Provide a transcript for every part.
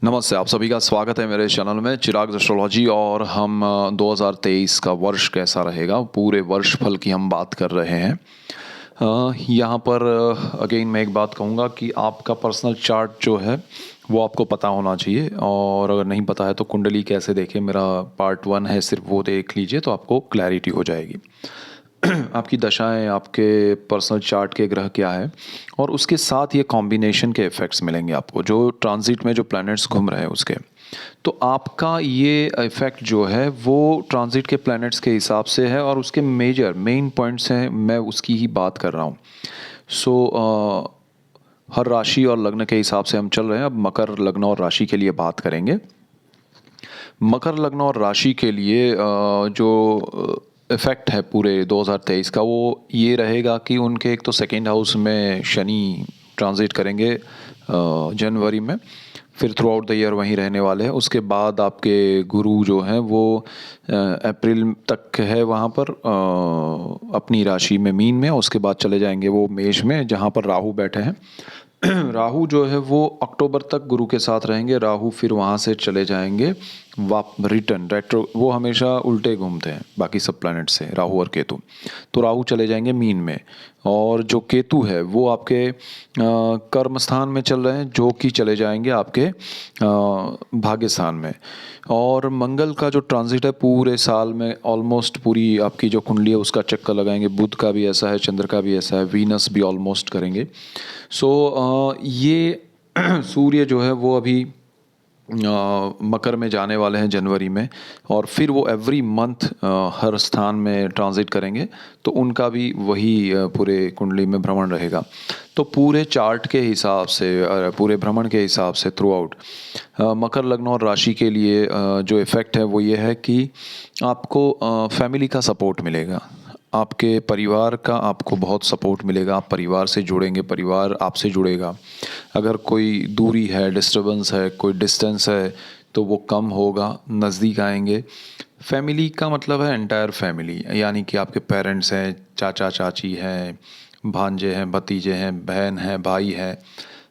नमस्ते, आप सभी का स्वागत है मेरे चैनल में चिराग एस्ट्रोलॉजी। और हम 2023 का वर्ष कैसा रहेगा, पूरे वर्ष फल की हम बात कर रहे हैं। यहाँ पर अगेन मैं एक बात कहूँगा कि आपका पर्सनल चार्ट जो है वो आपको पता होना चाहिए। और अगर नहीं पता है तो कुंडली कैसे देखें, मेरा पार्ट 1 है, सिर्फ वो देख लीजिए तो आपको क्लैरिटी हो जाएगी। आपकी दशाएं, आपके पर्सनल चार्ट के ग्रह क्या है, और उसके साथ ये कॉम्बिनेशन के इफ़ेक्ट्स मिलेंगे आपको, जो ट्रांजिट में जो प्लैनेट्स घूम रहे हैं उसके। तो आपका ये इफ़ेक्ट जो है वो ट्रांजिट के प्लैनेट्स के हिसाब से है, और उसके मेन पॉइंट्स हैं, मैं उसकी ही बात कर रहा हूँ। हर राशि और लग्न के हिसाब से हम चल रहे हैं। अब मकर लग्न और राशि के लिए बात करेंगे। मकर लग्न और राशि के लिए जो इफ़ेक्ट है पूरे 2023 का, वो ये रहेगा कि उनके एक तो सेकेंड हाउस में शनि ट्रांजिट करेंगे जनवरी में, फिर थ्रू आउट द ईयर वहीं रहने वाले हैं। उसके बाद आपके गुरु जो हैं वो अप्रैल तक है वहाँ पर अपनी राशि में, मीन में। उसके बाद चले जाएंगे वो मेष में, जहाँ पर राहु बैठे हैं। राहु जो है वो अक्टूबर तक गुरु के साथ रहेंगे। राहु फिर वहाँ से चले जाएंगे रिटर्न रेट्रो, वो हमेशा उल्टे घूमते हैं बाकी सब प्लैनेट से, राहु और केतु। तो राहु चले जाएंगे मीन में, और जो केतु है वो आपके कर्म स्थान में चल रहे हैं, जो कि चले जाएंगे आपके भाग्य स्थान में। और मंगल का जो ट्रांजिट है पूरे साल में ऑलमोस्ट पूरी आपकी जो कुंडली है उसका चक्कर लगाएंगे। बुध का भी ऐसा है, चंद्र का भी ऐसा है, वीनस भी ऑलमोस्ट करेंगे। ये सूर्य जो है वो अभी मकर में जाने वाले हैं जनवरी में, और फिर वो एवरी मंथ हर स्थान में ट्रांजिट करेंगे। तो उनका भी वही पूरे कुंडली में भ्रमण रहेगा। तो पूरे चार्ट के हिसाब से, पूरे भ्रमण के हिसाब से थ्रू आउट मकर लग्न और राशि के लिए जो इफ़ेक्ट है वो ये है कि आपको फैमिली का सपोर्ट मिलेगा, आपके परिवार का आपको बहुत सपोर्ट मिलेगा। आप परिवार से जुड़ेंगे, परिवार आपसे जुड़ेगा। अगर कोई दूरी है, डिस्टर्बेंस है, कोई डिस्टेंस है, तो वो कम होगा, नज़दीक आएंगे। फैमिली का मतलब है एंटायर फैमिली, यानी कि आपके पेरेंट्स हैं, चाचा चाची हैं, भांजे हैं, भतीजे हैं, बहन है, भाई है,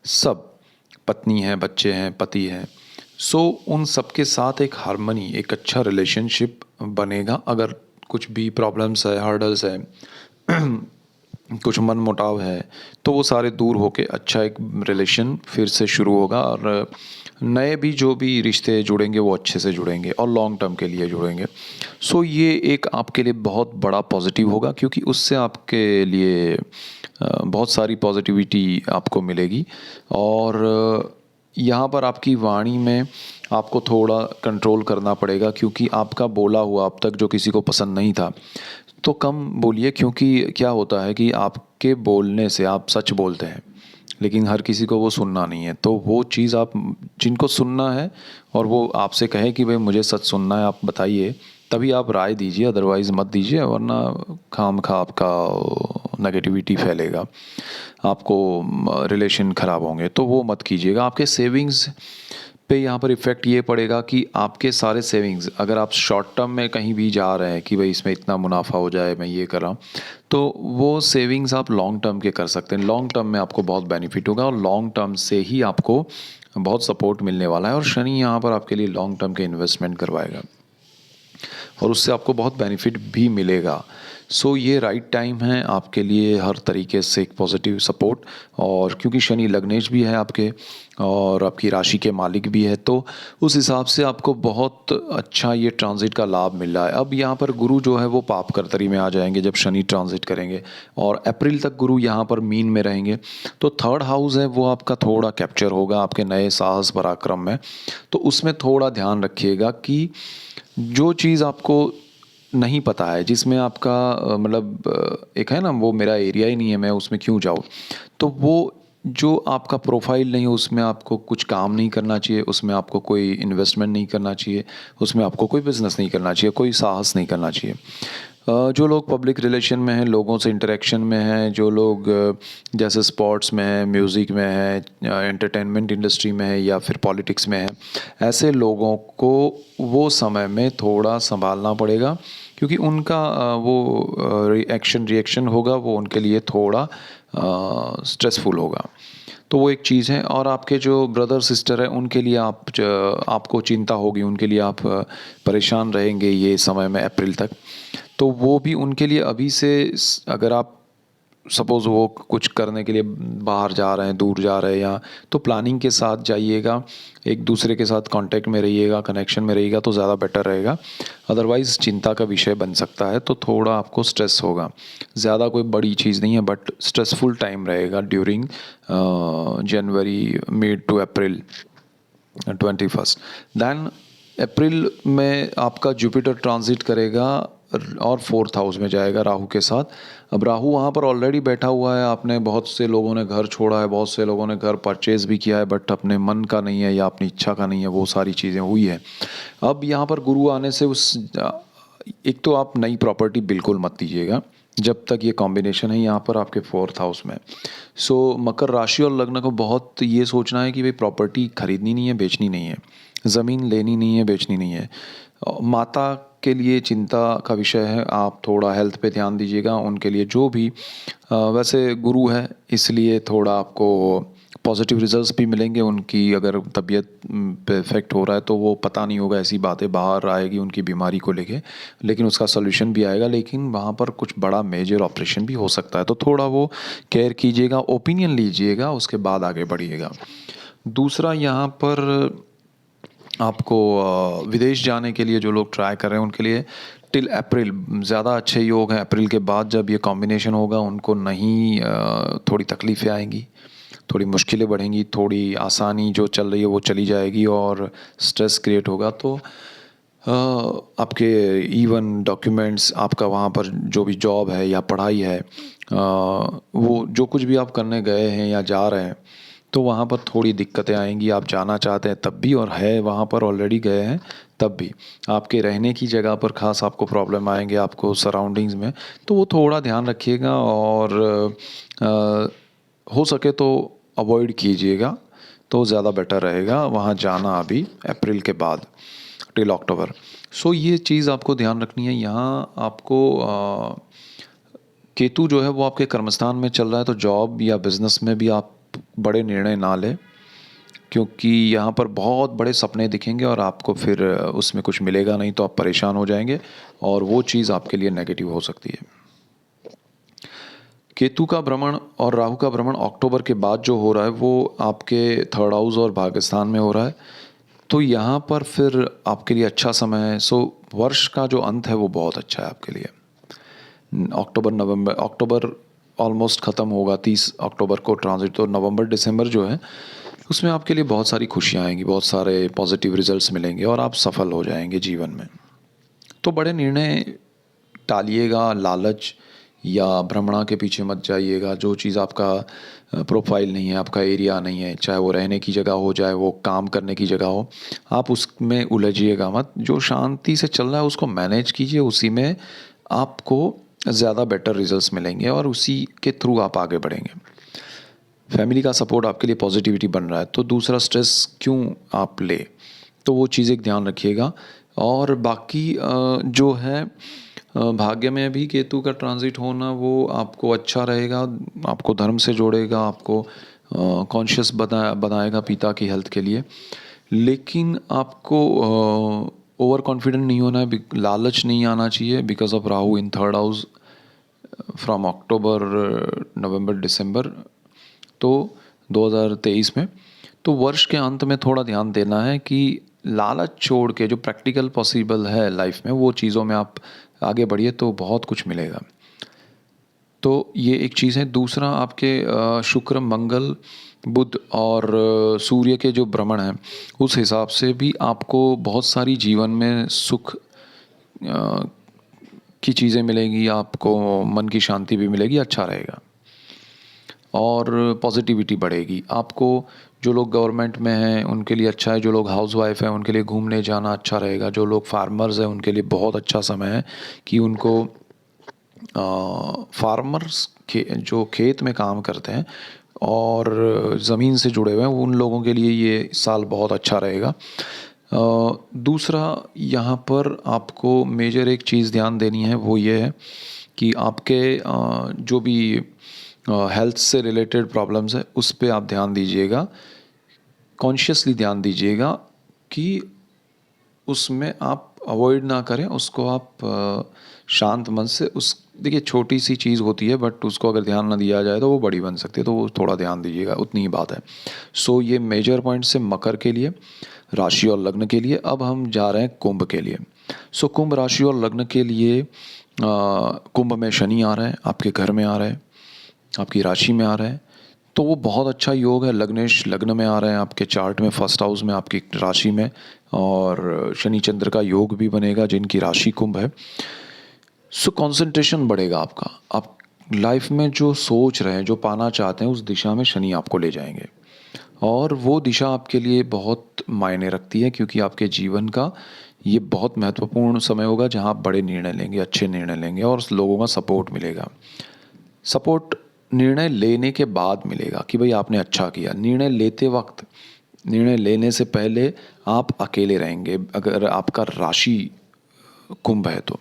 सब, पत्नी है, बच्चे हैं, पति हैं। उन सब के साथ एक हार्मनी, एक अच्छा रिलेशनशिप बनेगा। अगर कुछ भी प्रॉब्लम्स है, हर्डल्स है, कुछ मन मुटाव है, तो वो सारे दूर होके अच्छा एक रिलेशन फिर से शुरू होगा। और नए भी जो भी रिश्ते जुड़ेंगे वो अच्छे से जुड़ेंगे और लॉन्ग टर्म के लिए जुड़ेंगे। ये एक आपके लिए बहुत बड़ा पॉजिटिव होगा, क्योंकि उससे आपके लिए बहुत सारी पॉजिटिविटी आपको मिलेगी। और यहाँ पर आपकी वाणी में आपको थोड़ा कंट्रोल करना पड़ेगा, क्योंकि आपका बोला हुआ अब तक जो किसी को पसंद नहीं था, तो कम बोलिए। क्योंकि क्या होता है कि आपके बोलने से, आप सच बोलते हैं लेकिन हर किसी को वो सुनना नहीं है। तो वो चीज़ आप, जिनको सुनना है और वो आपसे कहे कि भाई मुझे सच सुनना है, आप बताइए, तभी आप राय दीजिए, अदरवाइज़ मत दीजिए, वरना खामखा आपका नेगेटिविटी फैलेगा, आपको रिलेशन ख़राब होंगे। तो वो मत कीजिएगा। आपके सेविंग्स पे यहाँ पर इफ़ेक्ट ये पड़ेगा कि आपके सारे सेविंग्स, अगर आप शॉर्ट टर्म में कहीं भी जा रहे हैं कि भाई इसमें इतना मुनाफा हो जाए, मैं ये कर रहा हूँ, तो वो सेविंग्स आप लॉन्ग टर्म के कर सकते हैं। लॉन्ग टर्म में आपको बहुत बेनिफिट होगा, और लॉन्ग टर्म से ही आपको बहुत सपोर्ट मिलने वाला है। और शनि यहाँ पर आपके लिए लॉन्ग टर्म के इन्वेस्टमेंट करवाएगा, और उससे आपको बहुत बेनिफिट भी मिलेगा। ये राइट टाइम है आपके लिए हर तरीके से एक पॉजिटिव सपोर्ट। और क्योंकि शनि लग्नेश भी है आपके, और आपकी राशि के मालिक भी है, तो उस हिसाब से आपको बहुत अच्छा ये ट्रांजिट का लाभ मिल रहा है। अब यहाँ पर गुरु जो है वो पाप कर्तरी में आ जाएंगे जब शनि ट्रांजिट करेंगे, और अप्रैल तक गुरु यहाँ पर मीन में रहेंगे। तो थर्ड हाउस है वो आपका थोड़ा कैप्चर होगा आपके नए साहस पराक्रम में। तो उसमें थोड़ा ध्यान रखिएगा कि जो चीज़ आपको नहीं पता है, जिसमें आपका एक है ना, वो मेरा एरिया ही नहीं है, मैं उसमें क्यों जाऊँ, तो वो जो आपका प्रोफाइल नहीं है उसमें आपको कुछ काम नहीं करना चाहिए, उसमें आपको कोई इन्वेस्टमेंट नहीं करना चाहिए, उसमें आपको कोई बिजनेस नहीं करना चाहिए, कोई साहस नहीं करना चाहिए। जो लोग पब्लिक रिलेशन में हैं, लोगों से इंटरेक्शन में हैं, जो लोग जैसे स्पोर्ट्स में हैं, म्यूज़िक में हैं, एंटरटेनमेंट इंडस्ट्री में है, या फिर पॉलिटिक्स में है, ऐसे लोगों को वो समय में थोड़ा संभालना पड़ेगा, क्योंकि उनका वो रिएक्शन होगा, वो उनके लिए थोड़ा स्ट्रेसफुल होगा। तो वो एक चीज़ है। और आपके जो ब्रदर सिस्टर है उनके लिए आपको चिंता होगी, उनके लिए आप परेशान रहेंगे ये समय में अप्रैल तक। तो वो भी उनके लिए अभी से अगर आप सपोज़ वो कुछ करने के लिए बाहर जा रहे हैं, दूर जा रहे हैं, या तो प्लानिंग के साथ जाइएगा, एक दूसरे के साथ कांटेक्ट में रहिएगा, कनेक्शन में रहिएगा तो ज़्यादा बेटर रहेगा। अदरवाइज़ चिंता का विषय बन सकता है, तो थोड़ा आपको स्ट्रेस होगा। ज़्यादा कोई बड़ी चीज़ नहीं है, बट स्ट्रेसफुल टाइम रहेगा during January mid to April 21st। Then April में आपका जुपिटर ट्रांजिट करेगा और 4th हाउस में जाएगा राहु के साथ। अब राहु वहाँ पर ऑलरेडी बैठा हुआ है। आपने बहुत से लोगों ने घर छोड़ा है, बहुत से लोगों ने घर परचेज़ भी किया है, बट अपने मन का नहीं है या अपनी इच्छा का नहीं है, वो सारी चीज़ें हुई है। अब यहाँ पर गुरु आने से एक तो आप नई प्रॉपर्टी बिल्कुल मत लीजिएगा जब तक ये कॉम्बिनेशन है यहाँ पर आपके 4th हाउस में। सो मकर राशि और लग्न को बहुत ये सोचना है कि भाई प्रॉपर्टी खरीदनी नहीं है, बेचनी नहीं है, ज़मीन लेनी नहीं है, बेचनी नहीं है। माता के लिए चिंता का विषय है, आप थोड़ा हेल्थ पे ध्यान दीजिएगा उनके लिए। जो भी वैसे गुरु है इसलिए थोड़ा आपको पॉजिटिव रिजल्ट्स भी मिलेंगे। उनकी अगर तबीयत पे इफ़ेक्ट हो रहा है तो वो पता नहीं होगा, ऐसी बातें बाहर आएगी उनकी बीमारी को लेके, लेकिन उसका सॉल्यूशन भी आएगा। लेकिन वहाँ पर कुछ बड़ा मेजर ऑपरेशन भी हो सकता है, तो थोड़ा वो केयर कीजिएगा, ओपिनियन लीजिएगा, उसके बाद आगे बढ़िएगा। दूसरा यहाँ पर आपको विदेश जाने के लिए जो लोग ट्राई कर रहे हैं उनके लिए टिल अप्रैल ज़्यादा अच्छे योग हैं। अप्रैल के बाद जब ये कॉम्बिनेशन होगा उनको नहीं थोड़ी तकलीफ़ें आएंगी, थोड़ी मुश्किलें बढ़ेंगी, थोड़ी आसानी जो चल रही है वो चली जाएगी और स्ट्रेस क्रिएट होगा। तो आपके इवन डॉक्यूमेंट्स, आपका वहाँ पर जो भी जॉब है या पढ़ाई है, वो जो कुछ भी आप करने गए हैं या जा रहे हैं, तो वहाँ पर थोड़ी दिक्कतें आएंगी। आप जाना चाहते हैं तब भी, और है वहाँ पर ऑलरेडी गए हैं तब भी। आपके रहने की जगह पर ख़ास आपको प्रॉब्लम आएंगे, आपको सराउंडिंग्स में, तो वो थोड़ा ध्यान रखिएगा। और हो सके तो अवॉइड कीजिएगा तो ज़्यादा बेटर रहेगा वहाँ जाना अभी अप्रैल के बाद टिल अक्टूबर। सो ये चीज़ आपको ध्यान रखनी है। यहाँ आपको केतु जो है वो आपके कर्मस्थान में चल रहा है, तो जॉब या बिज़नेस में भी आप बड़े निर्णय ना लें, क्योंकि यहाँ पर बहुत बड़े सपने दिखेंगे और आपको फिर उसमें कुछ मिलेगा नहीं, तो आप परेशान हो जाएंगे और वो चीज़ आपके लिए नेगेटिव हो सकती है। केतु का भ्रमण और राहु का भ्रमण अक्टूबर के बाद जो हो रहा है वो आपके 3rd हाउस और भाग्यस्थान में हो रहा है, तो यहाँ पर फिर आपके लिए अच्छा समय है। सो वर्ष का जो अंत है वो बहुत अच्छा है आपके लिए। अक्टूबर ऑलमोस्ट ख़त्म होगा, 30 अक्टूबर को ट्रांजिट, तो नवंबर दिसंबर जो है उसमें आपके लिए बहुत सारी खुशियाँ आएंगी, बहुत सारे पॉजिटिव रिजल्ट्स मिलेंगे और आप सफल हो जाएंगे जीवन में। तो बड़े निर्णय टालिएगा, लालच या भ्रमणा के पीछे मत जाइएगा। जो चीज़ आपका प्रोफाइल नहीं है, आपका एरिया नहीं है, चाहे वो रहने की जगह हो, चाहे वो काम करने की जगह हो, आप उसमें उलझिएगा मत। जो शांति से चल रहा है उसको मैनेज कीजिए, उसी में आपको ज़्यादा बेटर रिजल्ट्स मिलेंगे और उसी के थ्रू आप आगे बढ़ेंगे। फैमिली का सपोर्ट आपके लिए पॉजिटिविटी बन रहा है, तो दूसरा स्ट्रेस क्यों आप ले, तो वो चीज़ एक ध्यान रखिएगा। और बाकी जो है भाग्य में भी केतु का ट्रांजिट होना वो आपको अच्छा रहेगा, आपको धर्म से जोड़ेगा, आपको कॉन्शियस बनाएगा पिता की हेल्थ के लिए। लेकिन आपको ओवर कॉन्फिडेंट नहीं होना है, लालच नहीं आना चाहिए, because of Rahu in 3rd house from October November December, तो 2023 में। तो वर्ष के अंत में थोड़ा ध्यान देना है कि लालच छोड़ के जो प्रैक्टिकल पॉसिबल है लाइफ में वो चीज़ों में आप आगे बढ़िए तो बहुत कुछ मिलेगा। तो ये एक चीज़ है। दूसरा आपके शुक्र, मंगल, बुध और सूर्य के जो भ्रमण हैं उस हिसाब से भी आपको बहुत सारी जीवन में सुख की चीज़ें मिलेंगी, आपको मन की शांति भी मिलेगी, अच्छा रहेगा और पॉजिटिविटी बढ़ेगी। आपको जो लोग गवर्नमेंट में हैं उनके लिए अच्छा है, जो लोग हाउसवाइफ हैं उनके लिए घूमने जाना अच्छा रहेगा, जो लोग फार्मर्स हैं उनके लिए बहुत अच्छा समय है कि उनको फार्मर्स के जो खेत में काम करते हैं और ज़मीन से जुड़े हुए हैं उन लोगों के लिए ये साल बहुत अच्छा रहेगा। दूसरा यहाँ पर आपको मेजर एक चीज़ ध्यान देनी है, वो ये है कि आपके जो भी हेल्थ से रिलेटेड प्रॉब्लम्स है उस पे आप ध्यान दीजिएगा, कॉन्शियसली ध्यान दीजिएगा कि उसमें आप अवॉइड ना करें उसको, आप शांत मन से उस देखिए छोटी सी चीज़ होती है बट उसको अगर ध्यान ना दिया जाए तो वो बड़ी बन सकती है, तो वो थोड़ा ध्यान दीजिएगा, उतनी ही बात है। सो ये मेजर पॉइंट से मकर के लिए, राशि और लग्न के लिए। अब हम जा रहे हैं कुंभ के लिए। सो कुंभ राशि और लग्न के लिए कुंभ में शनि आ रहा है, आपके घर में आ रहा है, आपकी राशि में आ रहा है, तो वो बहुत अच्छा योग है। लग्नेश लग्न में आ रहे हैं आपके चार्ट में, फर्स्ट हाउस में आपकी राशि में, और शनि चंद्र का योग भी बनेगा जिनकी राशि कुंभ है। सो कंसंट्रेशन बढ़ेगा आपका, आप लाइफ में जो सोच रहे हैं, जो पाना चाहते हैं, उस दिशा में शनि आपको ले जाएंगे, और वो दिशा आपके लिए बहुत मायने रखती है क्योंकि आपके जीवन का ये बहुत महत्वपूर्ण समय होगा जहां आप बड़े निर्णय लेंगे, अच्छे निर्णय लेंगे और लोगों का सपोर्ट मिलेगा। सपोर्ट निर्णय लेने के बाद मिलेगा कि भाई आपने अच्छा किया। निर्णय लेते वक्त, निर्णय लेने से पहले आप अकेले रहेंगे अगर आपका राशि कुंभ है तो,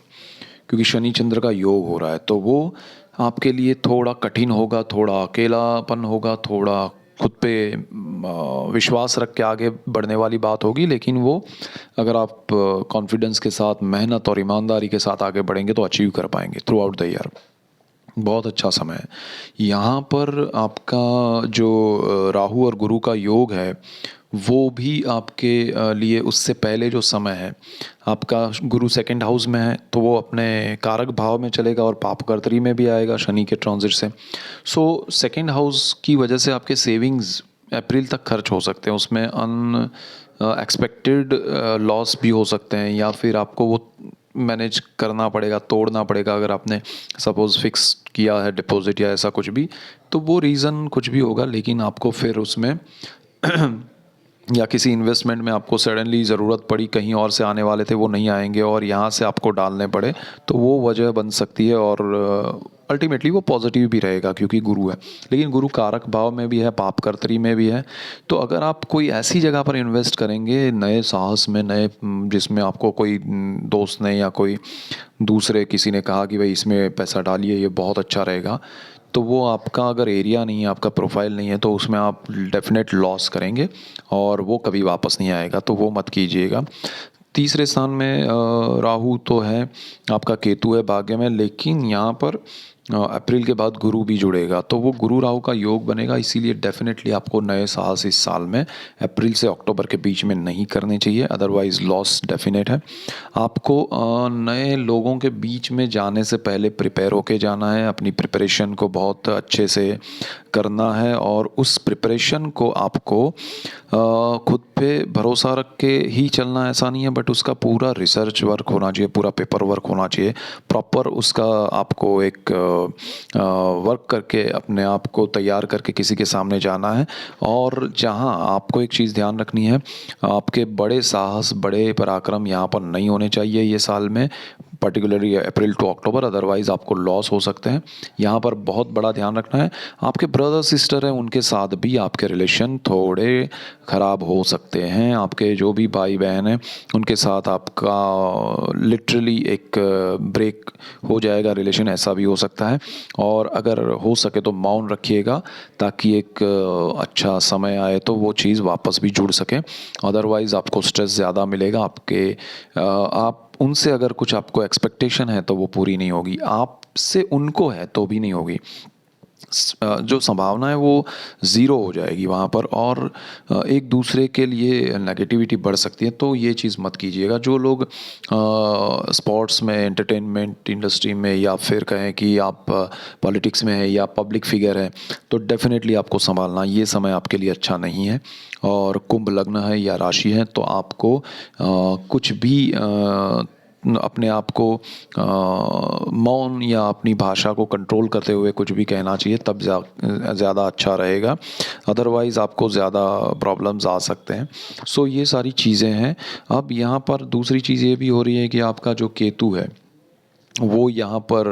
क्योंकि शनि चंद्र का योग हो रहा है, तो वो आपके लिए थोड़ा कठिन होगा, थोड़ा अकेलापन होगा, थोड़ा खुद पे विश्वास रख के आगे बढ़ने वाली बात होगी, लेकिन वो अगर आप कॉन्फिडेंस के साथ, मेहनत और ईमानदारी के साथ आगे बढ़ेंगे तो अचीव कर पाएंगे थ्रू आउट द ईयर। बहुत अच्छा समय है यहाँ पर। आपका जो राहु और गुरु का योग है वो भी आपके लिए उससे पहले जो समय है, आपका गुरु सेकंड हाउस में है तो वो अपने कारक भाव में चलेगा और पापकर्तरी में भी आएगा शनि के ट्रांजिट से। सो सेकंड हाउस की वजह से आपके सेविंग्स अप्रैल तक खर्च हो सकते हैं, उसमें अन एक्सपेक्टेड लॉस भी हो सकते हैं, या फिर आपको वो मैनेज करना पड़ेगा, तोड़ना पड़ेगा। अगर आपने सपोज़ फिक्स किया है डिपॉजिट या ऐसा कुछ भी, तो वो रीज़न कुछ भी होगा, लेकिन आपको फिर उसमें या किसी इन्वेस्टमेंट में आपको सडनली ज़रूरत पड़ी, कहीं और से आने वाले थे वो नहीं आएंगे और यहाँ से आपको डालने पड़े, तो वो वजह बन सकती है। और अल्टीमेटली वो पॉजिटिव भी रहेगा क्योंकि गुरु है, लेकिन गुरु कारक भाव में भी है, पापकर्तरी में भी है। तो अगर आप कोई ऐसी जगह पर इन्वेस्ट करेंगे नए साहस में, नए जिसमें आपको कोई दोस्त ने या कोई दूसरे किसी ने कहा कि भाई इसमें पैसा डालिए ये बहुत अच्छा रहेगा, तो वो आपका अगर एरिया नहीं है, आपका प्रोफाइल नहीं है, तो उसमें आप डेफिनेट लॉस करेंगे और वो कभी वापस नहीं आएगा, तो वो मत कीजिएगा। तीसरे स्थान में राहु तो है, आपका केतु है भाग्य में, लेकिन यहाँ पर अप्रैल के बाद गुरु भी जुड़ेगा, तो वो गुरु राहु का योग बनेगा। इसीलिए डेफिनेटली आपको नए साहस इस साल में अप्रैल से अक्टूबर के बीच में नहीं करने चाहिए, अदरवाइज़ लॉस डेफिनेट है। आपको नए लोगों के बीच में जाने से पहले प्रिपेयर होके जाना है, अपनी प्रिपरेशन को बहुत अच्छे से करना है, और उस प्रिपरेशन को आपको खुद पे भरोसा रख के ही चलना, ऐसा नहीं है, बट उसका पूरा रिसर्च वर्क होना चाहिए, पूरा पेपर वर्क होना चाहिए, प्रॉपर उसका आपको एक वर्क करके अपने आप को तैयार करके किसी के सामने जाना है। और जहां आपको एक चीज़ ध्यान रखनी है, आपके बड़े साहस, बड़े पराक्रम यहाँ पर नहीं होने चाहिए ये साल में, particularly April to October, otherwise आपको लॉस हो सकते हैं। यहाँ पर बहुत बड़ा ध्यान रखना है। आपके ब्रदर सिस्टर हैं उनके साथ भी आपके रिलेशन थोड़े ख़राब हो सकते हैं, आपके जो भी भाई बहन हैं उनके साथ आपका लिटरली एक ब्रेक हो जाएगा रिलेशन, ऐसा भी हो सकता है। और अगर हो सके तो मौन रखिएगा ताकि एक अच्छा समय आए तो वो चीज़ वापस भी जुड़ सके, अदरवाइज़ आपको स्ट्रेस ज़्यादा मिलेगा। आप उनसे अगर कुछ आपको एक्सपेक्टेशन है तो वो पूरी नहीं होगी, आपसे उनको है तो भी नहीं होगी, जो संभावना है वो ज़ीरो हो जाएगी वहाँ पर, और एक दूसरे के लिए नेगेटिविटी बढ़ सकती है, तो ये चीज़ मत कीजिएगा। जो लोग स्पोर्ट्स में, एंटरटेनमेंट इंडस्ट्री में, या फिर कहें कि आप पॉलिटिक्स में है या पब्लिक फिगर है, तो डेफिनेटली आपको संभालना, ये समय आपके लिए अच्छा नहीं है। और कुंभ लग्न है या राशि है तो आपको कुछ भी अपने आप को मौन या अपनी भाषा को कंट्रोल करते हुए कुछ भी कहना चाहिए, तब ज़्यादा अच्छा रहेगा, अदरवाइज़ आपको ज़्यादा प्रॉब्लम्स आ सकते हैं। सो ये सारी चीज़ें हैं। अब यहाँ पर दूसरी चीज़ ये भी हो रही है कि आपका जो केतु है वो यहाँ पर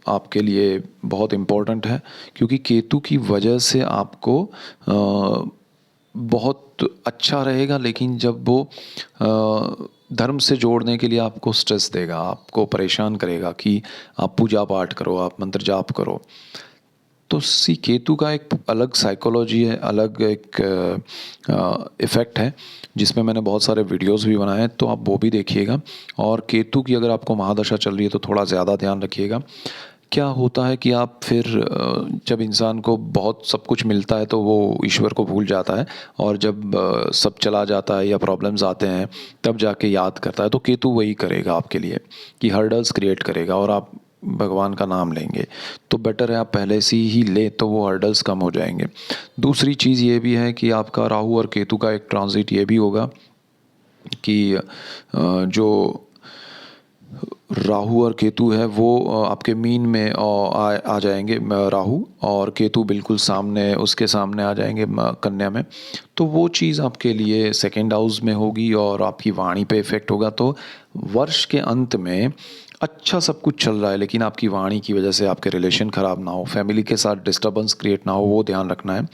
आपके लिए बहुत इम्पोर्टेंट है, क्योंकि केतु की वजह से आपको बहुत अच्छा रहेगा, लेकिन जब वो धर्म से जोड़ने के लिए आपको स्ट्रेस देगा, आपको परेशान करेगा कि आप पूजा पाठ करो, आप मंत्र जाप करो। तो सी केतु का एक अलग साइकोलॉजी है, अलग एक इफ़ेक्ट है, जिसमें मैंने बहुत सारे वीडियोस भी बनाए हैं, तो आप वो भी देखिएगा। और केतु की अगर आपको महादशा चल रही है तो थोड़ा ज़्यादा ध्यान रखिएगा। क्या होता है कि आप फिर जब इंसान को बहुत सब कुछ मिलता है तो वो ईश्वर को भूल जाता है, और जब सब चला जाता है या प्रॉब्लम्स आते हैं तब जाके याद करता है। तो केतु वही करेगा आपके लिए कि हर्डल्स क्रिएट करेगा, और आप भगवान का नाम लेंगे तो बेटर है आप पहले से ही ले, तो वो हर्डल्स कम हो जाएंगे। दूसरी चीज़ ये भी है कि आपका राहु और केतु का एक ट्रांजिट ये भी होगा कि जो राहु और केतु है वो आपके मीन में आ जाएंगे। राहु और केतु बिल्कुल सामने, उसके सामने आ जाएंगे कन्या में। तो वो चीज़ आपके लिए सेकेंड हाउस में होगी और आपकी वाणी पे इफ़ेक्ट होगा। तो वर्ष के अंत में अच्छा सब कुछ चल रहा है, लेकिन आपकी वाणी की वजह से आपके रिलेशन ख़राब ना हो, फैमिली के साथ डिस्टर्बेंस क्रिएट ना हो, वो ध्यान रखना है।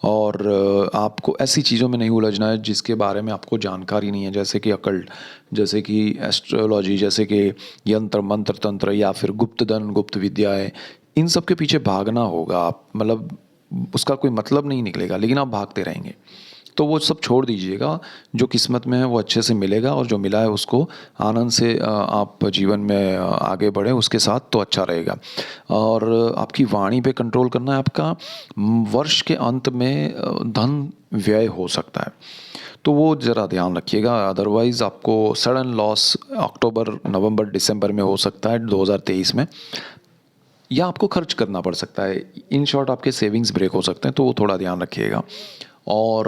और आपको ऐसी चीज़ों में नहीं उलझना है जिसके बारे में आपको जानकारी नहीं है, जैसे कि अकल्ट, जैसे कि एस्ट्रोलॉजी, जैसे कि यंत्र मंत्र तंत्र, या फिर गुप्त धन गुप्त विद्याएं। इन सब के पीछे भागना होगा आप, मतलब उसका कोई मतलब नहीं निकलेगा, लेकिन आप भागते रहेंगे। तो वो सब छोड़ दीजिएगा। जो किस्मत में है वो अच्छे से मिलेगा, और जो मिला है उसको आनंद से आप जीवन में आगे बढ़े उसके साथ, तो अच्छा रहेगा। और आपकी वाणी पे कंट्रोल करना है। आपका वर्ष के अंत में धन व्यय हो सकता है, तो वो ज़रा ध्यान रखिएगा। अदरवाइज़ आपको सडन लॉस अक्टूबर नवंबर दिसंबर में हो सकता है 2023 में, या आपको खर्च करना पड़ सकता है। इन शॉर्ट आपके सेविंग्स ब्रेक हो सकते हैं, तो वो थोड़ा ध्यान रखिएगा। और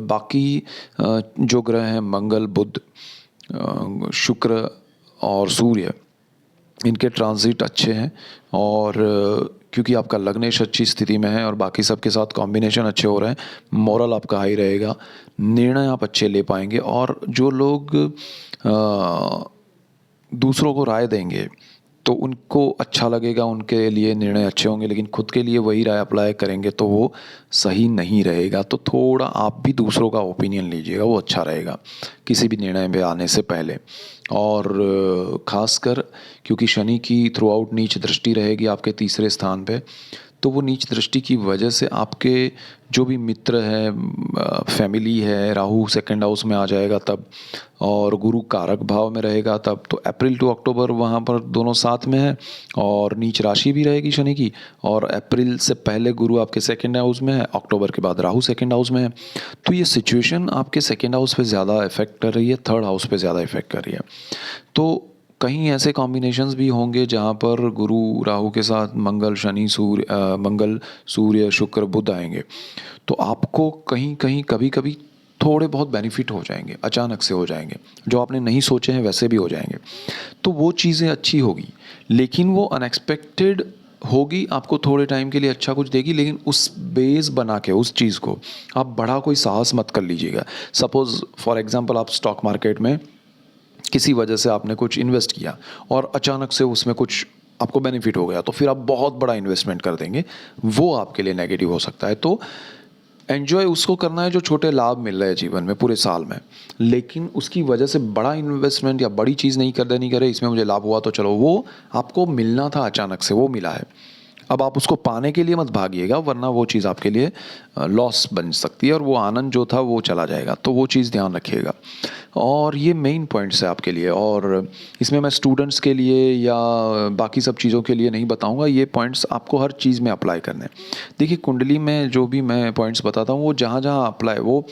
बाकी जो ग्रह हैं मंगल बुध शुक्र और सूर्य, इनके ट्रांजिट अच्छे हैं। और क्योंकि आपका लग्नेश अच्छी स्थिति में है और बाकी सबके साथ कॉम्बिनेशन अच्छे हो रहे हैं, मोरल आपका हाई रहेगा, निर्णय आप अच्छे ले पाएंगे। और जो लोग दूसरों को राय देंगे तो उनको अच्छा लगेगा, उनके लिए निर्णय अच्छे होंगे, लेकिन खुद के लिए वही राय अप्लाई करेंगे तो वो सही नहीं रहेगा। तो थोड़ा आप भी दूसरों का ओपिनियन लीजिएगा, वो अच्छा रहेगा किसी भी निर्णय में आने से पहले। और ख़ासकर क्योंकि शनि की थ्रू आउट नीच दृष्टि रहेगी आपके तीसरे स्थान पे, तो वो नीच दृष्टि की वजह से आपके जो भी मित्र हैं, फैमिली है, राहु सेकंड हाउस में आ जाएगा तब, और गुरु कारक भाव में रहेगा तब। तो अप्रैल टू अक्टूबर वहाँ पर दोनों साथ में है, और नीच राशि भी रहेगी शनि की। और अप्रैल से पहले गुरु आपके सेकंड हाउस में है, अक्टूबर के बाद राहु सेकंड हाउस में है। तो ये सिचुएशन आपके सेकंड हाउस पे ज़्यादा इफेक्ट कर रही है, थर्ड हाउस पे ज़्यादा इफेक्ट कर रही है। तो कहीं ऐसे कॉम्बिनेशंस भी होंगे जहाँ पर गुरु राहु के साथ मंगल शनि सूर्य, मंगल सूर्य शुक्र बुध आएंगे, तो आपको कहीं कहीं कभी कभी थोड़े बहुत बेनिफिट हो जाएंगे, अचानक से हो जाएंगे, जो आपने नहीं सोचे हैं वैसे भी हो जाएंगे। तो वो चीज़ें अच्छी होगी, लेकिन वो अनएक्सपेक्टेड होगी, आपको थोड़े टाइम के लिए अच्छा कुछ देगी, लेकिन उस बेस बना के उस चीज़ को आप बड़ा कोई साहस मत कर लीजिएगा। सपोज़ फॉर एग्जांपल आप स्टॉक मार्केट में किसी वजह से आपने कुछ इन्वेस्ट किया और अचानक से उसमें कुछ आपको बेनिफिट हो गया, तो फिर आप बहुत बड़ा इन्वेस्टमेंट कर देंगे, वो आपके लिए नेगेटिव हो सकता है। तो एन्जॉय उसको करना है जो छोटे लाभ मिल रहे हैं जीवन में पूरे साल में, लेकिन उसकी वजह से बड़ा इन्वेस्टमेंट या बड़ी चीज़ नहीं कर देनी करे, इसमें मुझे लाभ हुआ तो चलो, वो आपको मिलना था अचानक से, वो मिला है। अब आप उसको पाने के लिए मत भागिएगा, वरना वो चीज़ आपके लिए लॉस बन सकती है, और वो आनंद जो था वो चला जाएगा। तो वो चीज़ ध्यान रखिएगा। और ये मेन पॉइंट्स है आपके लिए, और इसमें मैं स्टूडेंट्स के लिए या बाकी सब चीज़ों के लिए नहीं बताऊंगा, ये पॉइंट्स आपको हर चीज़ में अप्लाई करने हैं। देखिए कुंडली में जो भी मैं पॉइंट्स बताता हूँ वो जहाँ जहाँ अप्लाई, वो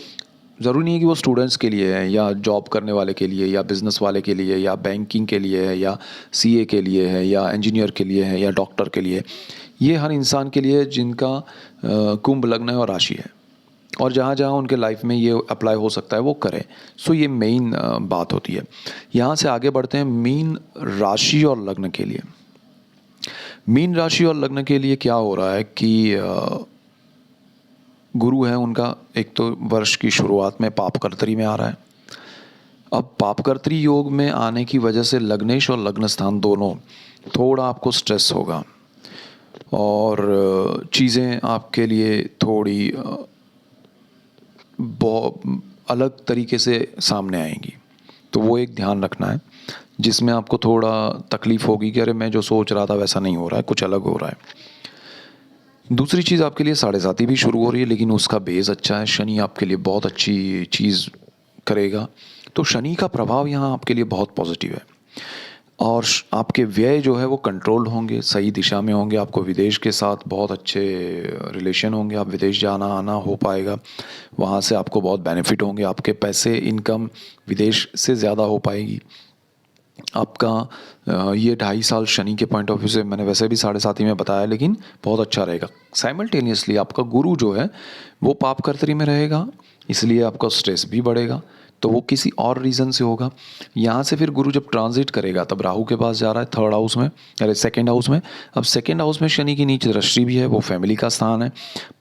ज़रूरी नहीं है कि वो स्टूडेंट्स के लिए है, या जॉब करने वाले के लिए, या बिज़नेस वाले के लिए, या बैंकिंग के लिए है, या सीए के लिए है, या इंजीनियर के लिए है, या डॉक्टर के लिए। ये हर इंसान के लिए जिनका कुंभ लग्न है और राशि है, और जहाँ जहाँ उनके लाइफ में ये अप्लाई हो सकता है वो करें। सो ये मेन बात होती है। यहाँ से आगे बढ़ते हैं मीन राशि और लग्न के लिए। मीन राशि और लग्न के लिए क्या हो रहा है कि गुरु है उनका, एक तो वर्ष की शुरुआत में पापकर्तरी में आ रहा है। अब पापकर्तरी योग में आने की वजह से लग्नेश और लग्न स्थान दोनों थोड़ा आपको स्ट्रेस होगा, और चीज़ें आपके लिए थोड़ी बहुत अलग तरीके से सामने आएंगी। तो वो एक ध्यान रखना है, जिसमें आपको थोड़ा तकलीफ़ होगी कि अरे मैं जो सोच रहा था वैसा नहीं हो रहा है, कुछ अलग हो रहा है। दूसरी चीज़ आपके लिए साढ़े साती भी शुरू हो रही है, लेकिन उसका बेस अच्छा है। शनि आपके लिए बहुत अच्छी चीज़ करेगा, तो शनि का प्रभाव यहाँ आपके लिए बहुत पॉजिटिव है। और आपके व्यय जो है वो कंट्रोल होंगे, सही दिशा में होंगे। आपको विदेश के साथ बहुत अच्छे रिलेशन होंगे, आप विदेश जाना आना हो पाएगा, वहाँ से आपको बहुत बेनिफिट होंगे। आपके पैसे इनकम विदेश से ज़्यादा हो पाएगी। आपका ये 2.5 साल शनि के पॉइंट ऑफ व्यू से, मैंने वैसे भी साढ़े साथी में बताया, लेकिन बहुत अच्छा रहेगा। साइमल्टेनियसली आपका गुरु जो है वो पाप कर्तरी में रहेगा, इसलिए आपका स्ट्रेस भी बढ़ेगा, तो वो किसी और रीज़न से होगा। यहाँ से फिर गुरु जब ट्रांजिट करेगा तब राहु के पास जा रहा है, थर्ड हाउस में, अरे सेकेंड हाउस में। अब सेकेंड हाउस में शनि की नीच दृष्टि भी है, वो फैमिली का स्थान है।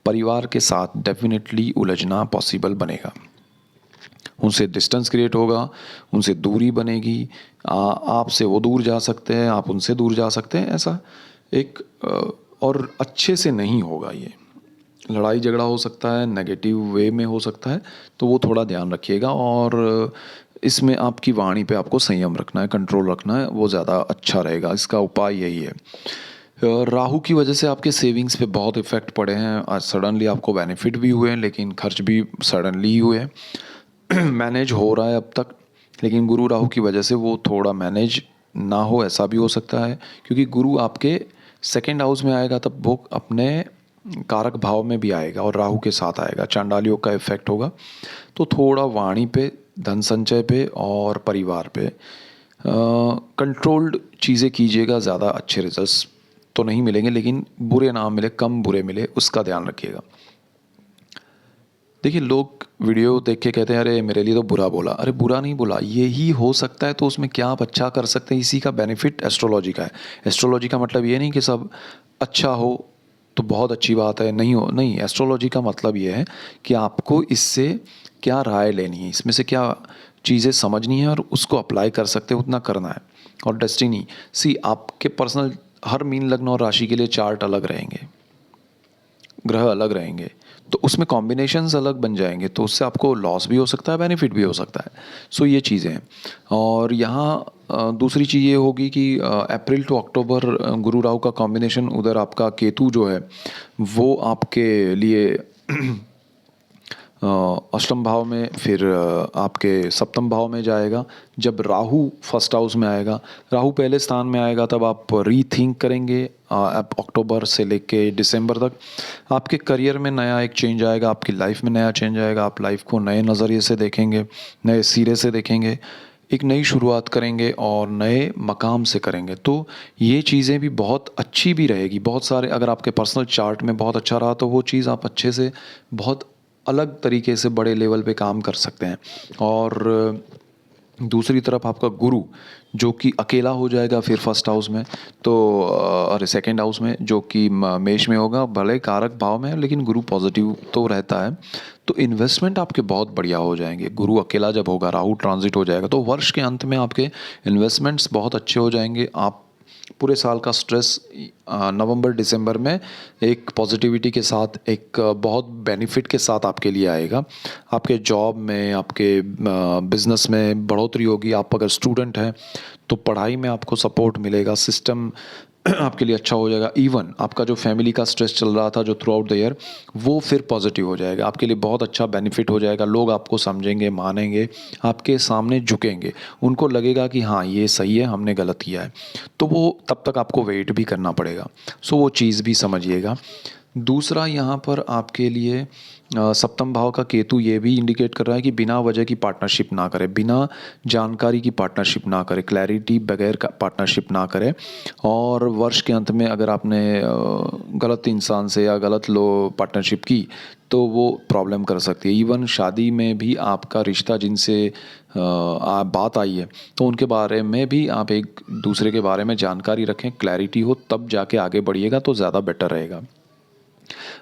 परिवार के साथ डेफिनेटली उलझना पॉसिबल बनेगा, उनसे डिस्टेंस क्रिएट होगा, उनसे दूरी बनेगी। आपसे वो दूर जा सकते हैं, आप उनसे दूर जा सकते हैं। ऐसा एक और अच्छे से नहीं होगा, ये लड़ाई झगड़ा हो सकता है, नेगेटिव वे में हो सकता है, तो वो थोड़ा ध्यान रखिएगा। और इसमें आपकी वाणी पे आपको संयम रखना है, कंट्रोल रखना है, वो ज़्यादा अच्छा रहेगा। इसका उपाय यही है। राहु की वजह से आपके सेविंग्स पे बहुत इफ़ेक्ट पड़े हैं। आज सडनली आपको बेनिफिट भी हुए हैं, लेकिन खर्च भी सडनली ही हुए हैं। मैनेज हो रहा है अब तक, लेकिन गुरु राहु की वजह से वो थोड़ा मैनेज ना हो, ऐसा भी हो सकता है। क्योंकि गुरु आपके सेकेंड हाउस में आएगा तब वो अपने कारक भाव में भी आएगा और राहु के साथ आएगा, चांडालियों का इफेक्ट होगा। तो थोड़ा वाणी पे, धन संचय पे और परिवार पे कंट्रोल्ड चीज़ें कीजिएगा। ज़्यादा अच्छे रिजल्ट्स तो नहीं मिलेंगे, लेकिन बुरे ना मिले, कम बुरे मिले, उसका ध्यान रखिएगा। देखिए, लोग वीडियो देख के कहते हैं अरे मेरे लिए तो बुरा बोला। अरे बुरा नहीं बोला, यही हो सकता है, तो उसमें क्या आप अच्छा कर सकते हैं, इसी का बेनिफिट एस्ट्रोलॉजी का है। एस्ट्रोलॉजी का मतलब ये नहीं कि सब अच्छा हो तो बहुत अच्छी बात है, नहीं हो, नहीं। एस्ट्रोलॉजी का मतलब ये है कि आपको इससे क्या राय लेनी है, इसमें से क्या चीज़ें समझनी है और उसको अप्लाई कर सकते हो, उतना करना है। और डेस्टिनी, सी आपके पर्सनल हर मीन लग्न और राशि के लिए चार्ट अलग रहेंगे, ग्रह अलग रहेंगे, तो उसमें कॉम्बिनेशंस अलग बन जाएंगे, तो उससे आपको लॉस भी हो सकता है, बेनिफिट भी हो सकता है। सो ये चीज़ें हैं। और यहाँ दूसरी चीज़ ये होगी कि अप्रैल टू अक्टूबर गुरु राहु का कॉम्बिनेशन, उधर आपका केतु जो है वो आपके लिए अष्टम भाव में, फिर आपके सप्तम भाव में जाएगा। जब राहु फर्स्ट हाउस में आएगा, राहु पहले स्थान में आएगा, तब आप रीथिंक करेंगे। आप अक्टूबर से लेके दिसंबर तक आपके करियर में नया एक चेंज आएगा, आपकी लाइफ में नया चेंज आएगा। आप लाइफ को नए नज़रिए से देखेंगे, नए सिरे से देखेंगे, एक नई शुरुआत करेंगे और नए मकाम से करेंगे। तो ये चीज़ें भी बहुत अच्छी भी रहेगी। बहुत सारे, अगर आपके पर्सनल चार्ट में बहुत अच्छा रहा तो वो चीज़ आप अच्छे से, बहुत अलग तरीके से बड़े लेवल पे काम कर सकते हैं। और दूसरी तरफ आपका गुरु जो कि अकेला हो जाएगा फिर फर्स्ट हाउस में, तो अरे सेकंड हाउस में, जो कि मेष में होगा, भले कारक भाव में है लेकिन गुरु पॉजिटिव तो रहता है। तो इन्वेस्टमेंट आपके बहुत बढ़िया हो जाएंगे। गुरु अकेला जब होगा, राहु ट्रांजिट हो जाएगा, तो वर्ष के अंत में आपके इन्वेस्टमेंट्स बहुत अच्छे हो जाएंगे। आप पूरे साल का स्ट्रेस नवंबर दिसंबर में एक पॉजिटिविटी के साथ, एक बहुत बेनिफिट के साथ आपके लिए आएगा। आपके जॉब में, आपके बिजनेस में बढ़ोतरी होगी। आप अगर स्टूडेंट हैं तो पढ़ाई में आपको सपोर्ट मिलेगा, सिस्टम आपके लिए अच्छा हो जाएगा। इवन आपका जो फैमिली का स्ट्रेस चल रहा था जो थ्रू आउट द ईयर, वो फिर पॉजिटिव हो जाएगा, आपके लिए बहुत अच्छा बेनिफिट हो जाएगा। लोग आपको समझेंगे, मानेंगे, आपके सामने झुकेंगे, उनको लगेगा कि हाँ ये सही है, हमने गलत किया है। तो वो तब तक आपको वेट भी करना पड़ेगा। सो वो चीज़ भी समझिएगा। दूसरा, यहाँ पर आपके लिए सप्तम भाव का केतु ये भी इंडिकेट कर रहा है कि बिना वजह की पार्टनरशिप ना करें, बिना जानकारी की पार्टनरशिप ना करें, क्लैरिटी बगैर का पार्टनरशिप ना करें। और वर्ष के अंत में अगर आपने गलत इंसान से या गलत लो पार्टनरशिप की तो वो प्रॉब्लम कर सकती है। इवन शादी में भी आपका रिश्ता जिनसे बात आई है तो उनके बारे में भी आप एक दूसरे के बारे में जानकारी रखें, क्लैरिटी हो, तब जाके आगे बढ़िएगा तो ज़्यादा बेटर रहेगा।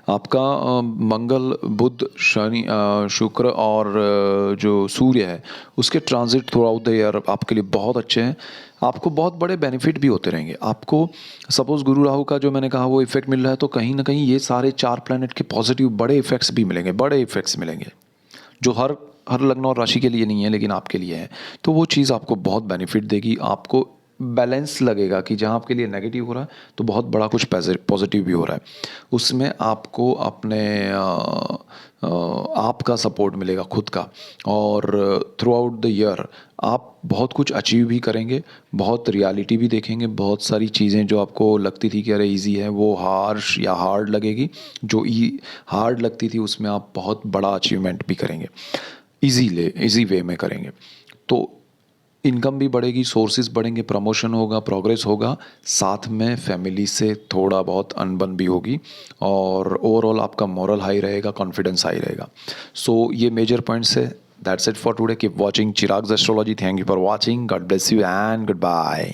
आपका मंगल, बुध, शनि, शुक्र और जो सूर्य है उसके transit through out the year आपके लिए बहुत अच्छे हैं। आपको बहुत बड़े बेनिफिट भी होते रहेंगे। आपको सपोज़ गुरु राहु का जो मैंने कहा वो इफेक्ट मिल रहा है, तो कहीं ना कहीं ये सारे 4 प्लैनेट के पॉजिटिव बड़े इफेक्ट्स भी मिलेंगे, बड़े इफेक्ट्स मिलेंगे जो हर हर लग्न और राशि के लिए नहीं है लेकिन आपके लिए है, तो वो चीज़ आपको बहुत बेनिफिट देगी। आपको बैलेंस लगेगा कि जहाँ आपके लिए नेगेटिव हो रहा है तो बहुत बड़ा कुछ पॉजिटिव भी हो रहा है। उसमें आपको अपने आप का सपोर्ट मिलेगा, खुद का। और थ्रू आउट द ईयर आप बहुत कुछ अचीव भी करेंगे, बहुत रियलिटी भी देखेंगे, बहुत सारी चीज़ें जो आपको लगती थी कि अरे इजी है वो हार्श या हार्ड लगेगी। जो हार्ड लगती थी उसमें आप बहुत बड़ा अचीवमेंट भी करेंगे, इजी वे में करेंगे। तो इनकम भी बढ़ेगी, सोर्सेज बढ़ेंगे, प्रमोशन होगा, प्रोग्रेस होगा, साथ में फैमिली से थोड़ा बहुत अनबन भी होगी, और ओवरऑल आपका मोरल हाई रहेगा, कॉन्फिडेंस हाई रहेगा। सो ये मेजर पॉइंट्स है। That's it for today. Keep watching Chirag's astrology. Thank you for watching. God bless you and good bye.